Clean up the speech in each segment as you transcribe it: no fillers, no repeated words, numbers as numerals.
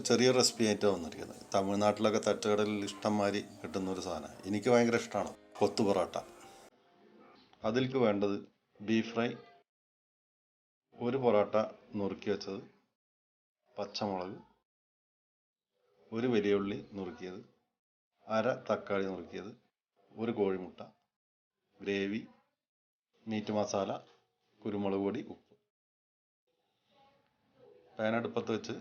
ചെറിയ റെസിപ്പി ആയിട്ടാണ് വന്നിരിക്കുന്നത്. തമിഴ്നാട്ടിലൊക്കെ തട്ടുകടലിൽ ഇഷ്ടംമാതിരി കിട്ടുന്ന ഒരു സാധനം. എനിക്ക് ഭയങ്കര ഇഷ്ടമാണ് കൊത്തു പൊറോട്ട. അതിലേക്ക് വേണ്ടത് ബീഫ് ഫ്രൈ, ഒരു പൊറോട്ട നുറുക്കി വെച്ചത്, പച്ചമുളക്, ഒരു വലിയ ഉള്ളി നുറുക്കിയത്, അര തക്കാളി നുറുക്കിയത്, ഒരു കോഴിമുട്ട, ഗ്രേവി, മീറ്റ് മസാല, കുരുമുളക് പൊടി, ഉപ്പ്. പാൻ അടുപ്പത്ത് വെച്ച്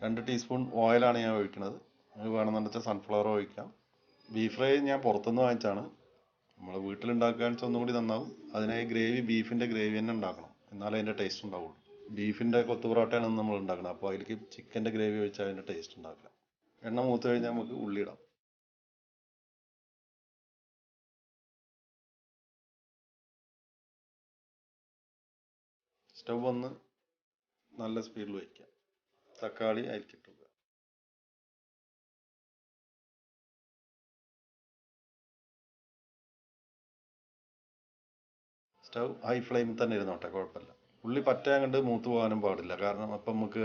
2 ടീസ്പൂൺ ഓയിലാണ് ഞാൻ ഒഴിക്കുന്നത്. അത് വേണമെന്ന് വെച്ചാൽ സൺഫ്ലവർ ഒഴിക്കാം. ബീഫ് ഫ്രൈ ഞാൻ പുറത്തുനിന്ന് വാങ്ങിച്ചാണ്. നമ്മൾ വീട്ടിലുണ്ടാക്കുകയെന്ന് വെച്ചാൽ ഒന്നും കൂടി നന്നാവും. അതിനായി ബീഫിൻ്റെ ഗ്രേവി തന്നെ ഉണ്ടാക്കണം, എന്നാലേ അതിൻ്റെ ടേസ്റ്റ് ഉണ്ടാവുള്ളൂ. ബീഫിൻ്റെ കൊത്തു പൊറോട്ടയാണ് നമ്മൾ ഉണ്ടാക്കുന്നത്, അപ്പോൾ അതിലേക്ക് ചിക്കൻ്റെ ഗ്രേവി ഒഴിച്ചാൽ അതിൻ്റെ ടേസ്റ്റ് ഉണ്ടാവില്ല. എണ്ണ മൂത്ത് കഴിഞ്ഞാൽ നമുക്ക് ഉള്ളി ഇടാം. സ്റ്റവ് ഒന്ന് നല്ല സ്പീഡിൽ വയ്ക്കുക. തക്കാളി അരിക്കിട്ടുക. സ്റ്റവ് ഹൈ ഫ്ലെയിമിൽ തന്നെ ഇരുന്നോട്ടെ, കുഴപ്പമില്ല. ഉള്ളി പറ്റാൻ കണ്ട് മൂത്ത് പോകാനും പാടില്ല, കാരണം അപ്പം നമുക്ക്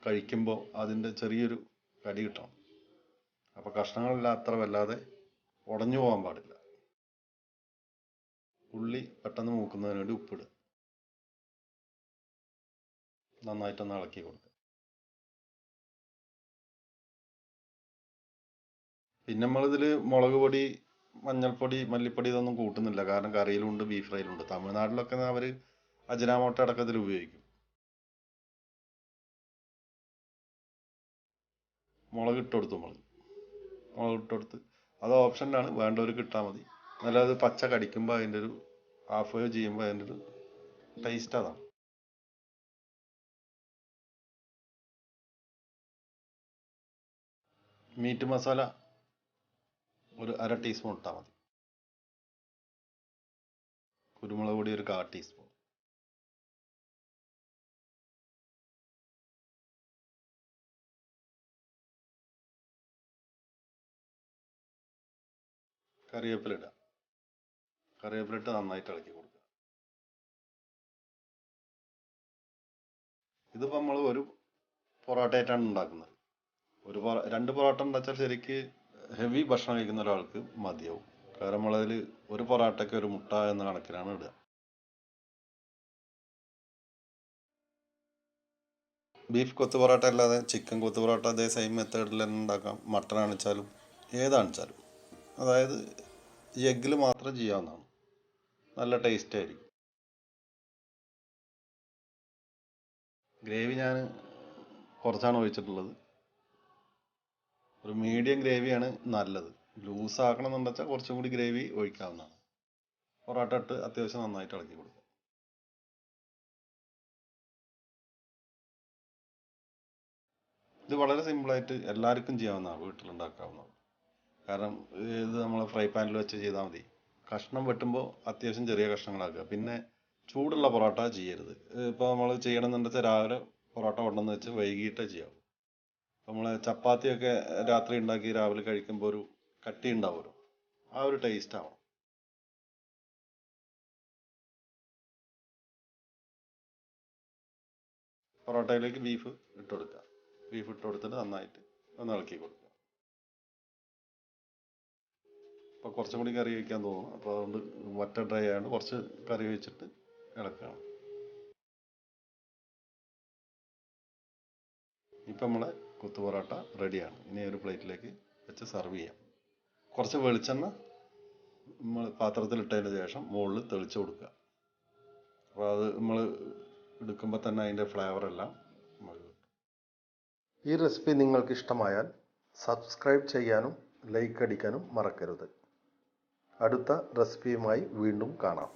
കഴിക്കുമ്പോൾ അതിൻ്റെ ചെറിയൊരു കടി കിട്ടണം. അപ്പോൾ കഷ്ണങ്ങളെല്ലാം അത്ര വല്ലാതെ ഉടഞ്ഞു പോകാൻ പാടില്ല. ഉള്ളി പെട്ടെന്ന് മൂക്കുന്നതിന് വേണ്ടി ഉപ്പിടുക. നന്നായിട്ടൊന്ന് ഇളക്കി കൊടുക്കുക. പിന്നെ നമ്മളിതിൽ മുളക് പൊടി, മഞ്ഞൾപ്പൊടി, മല്ലിപ്പൊടി ഇതൊന്നും കൂട്ടുന്നില്ല, കാരണം കറിയിലുണ്ട് ബീഫ് ഫ്രൈയിലുണ്ട്. തമിഴ്നാട്ടിലൊക്കെ അവർ അജിനാമോട്ട അടക്കത്തിൽ ഉപയോഗിക്കും. മുളക് ഇട്ടുകൊടുത്തു. മുളക് ഇട്ടുകൊടുത്ത് അത് ഓപ്ഷനിലാണ്, വേണ്ടവർക്ക് ഇട്ടാൽ മതി. നല്ലത് പച്ച കടിക്കുമ്പോൾ അതിൻ്റെ ഒരു ഹാഫ് വേവ് ചെയ്യുമ്പോൾ അതിൻ്റെ ഒരു ടേസ്റ്റ് അതാണ്. മീറ്റ് മസാല ഒരു അര ടീസ്പൂൺ ഇട്ടാൽ മതി. കുരുമുളക് പൊടി ഒരു 1/4 ടീസ്പൂൺ. കറിവേപ്പില ഇടുക. കറിവേപ്പില ഇട്ട് നന്നായിട്ട് ഇളക്കി കൊടുക്കുക. ഇതിപ്പോൾ നമ്മൾ ഒരു പൊറോട്ടയായിട്ടാണ് ഉണ്ടാക്കുന്നത്. 2 പൊറോട്ട ഉണ്ടാച്ചാൽ ശരിക്ക് ഹെവി ഭക്ഷണം കഴിക്കുന്ന ഒരാൾക്ക് മതിയാവും. കാരണം നമ്മളതിൽ ഒരു പൊറോട്ടയ്ക്ക് ഒരു മുട്ട എന്ന കണക്കിലാണ് ഇടുക. ബീഫ് കൊത്തു പൊറോട്ട അല്ലാതെ ചിക്കൻ കൊത്തു പൊറോട്ട അതേ സെയിം മെത്തേഡിൽ തന്നെ ഉണ്ടാക്കാം. മട്ടൺ ആണിച്ചാലും ഏതാണിച്ചാലും, അതായത് എഗ്ഗിൽ മാത്രം ചെയ്യാവുന്നതാണ്. നല്ല ടേസ്റ്റ് ആയിരിക്കും. ഗ്രേവി ഞാൻ കുറച്ചാണ് ഒഴിച്ചിട്ടുള്ളത്. ഒരു മീഡിയം ഗ്രേവിയാണ് നല്ലത്. ലൂസ് ആക്കണം എന്നുണ്ടെച്ചാൽ കുറച്ചും കൂടി ഗ്രേവി ഒഴിക്കാവുന്നതാണ്. പൊറോട്ട ഇട്ട് അത്യാവശ്യം നന്നായിട്ട് ഇളക്കി കൊടുക്കുക. ഇത് വളരെ സിമ്പിളായിട്ട് എല്ലാവർക്കും ചെയ്യാവുന്നതാണ്, വീട്ടിലുണ്ടാക്കാവുന്നതാണ്. കാരണം ഇത് നമ്മൾ ഫ്രൈ പാനിൽ വെച്ച് ചെയ്താൽ മതി. കഷ്ണം വെട്ടുമ്പോൾ അത്യാവശ്യം ചെറിയ കഷ്ണങ്ങളാക്കുക. പിന്നെ ചൂടുള്ള പൊറോട്ട ചെയ്യരുത്. ഇപ്പോൾ നമ്മൾ ചെയ്യണമെന്നുണ്ടെച്ചാൽ രാവിലെ പൊറോട്ട കൊണ്ടുവന്ന് വെച്ച് വൈകിട്ടേ ചെയ്യാവൂ. നമ്മൾ ചപ്പാത്തിയൊക്കെ രാത്രി ഉണ്ടാക്കി രാവിലെ കഴിക്കുമ്പോൾ ഒരു കട്ടി ഉണ്ടാവുമല്ലോ, ആ ഒരു ടേസ്റ്റ് ആവണം. പൊറോട്ടയിലേക്ക് ബീഫ് ഇട്ട് കൊടുക്കുക. ബീഫ് ഇട്ട് കൊടുത്തിട്ട് നന്നായിട്ട് ഒന്ന് ഇളക്കി കൊടുക്കുക. അപ്പോൾ കുറച്ചും കൂടി കറി ഒഴിക്കാൻ തോന്നും, അപ്പോൾ അതുകൊണ്ട് വറ്റ ഡ്രൈ ആയതുകൊണ്ട് കുറച്ച് കറി ഒഴിച്ചിട്ട് ഇളക്കുകയാണ്. ഇപ്പം നമ്മളെ കൊത്തു പൊറോട്ട റെഡിയാണ്. ഇനി ഒരു പ്ലേറ്റിലേക്ക് വെച്ച് സെർവ് ചെയ്യാം. കുറച്ച് വെളിച്ചെണ്ണ നമ്മൾ പാത്രത്തിലിട്ടതിന് ശേഷം മുകളിൽ തെളിച്ച് കൊടുക്കുക. അപ്പോൾ അത് നമ്മൾ എടുക്കുമ്പോൾ തന്നെ അതിൻ്റെ ഫ്ലേവർ എല്ലാം നമുക്ക് കിട്ടും. ഈ റെസിപ്പി നിങ്ങൾക്ക് ഇഷ്ടമായാൽ സബ്സ്ക്രൈബ് ചെയ്യാനും ലൈക്ക് അടിക്കാനും മറക്കരുത്. അടുത്ത റെസിപ്പിയുമായി വീണ്ടും കാണാം.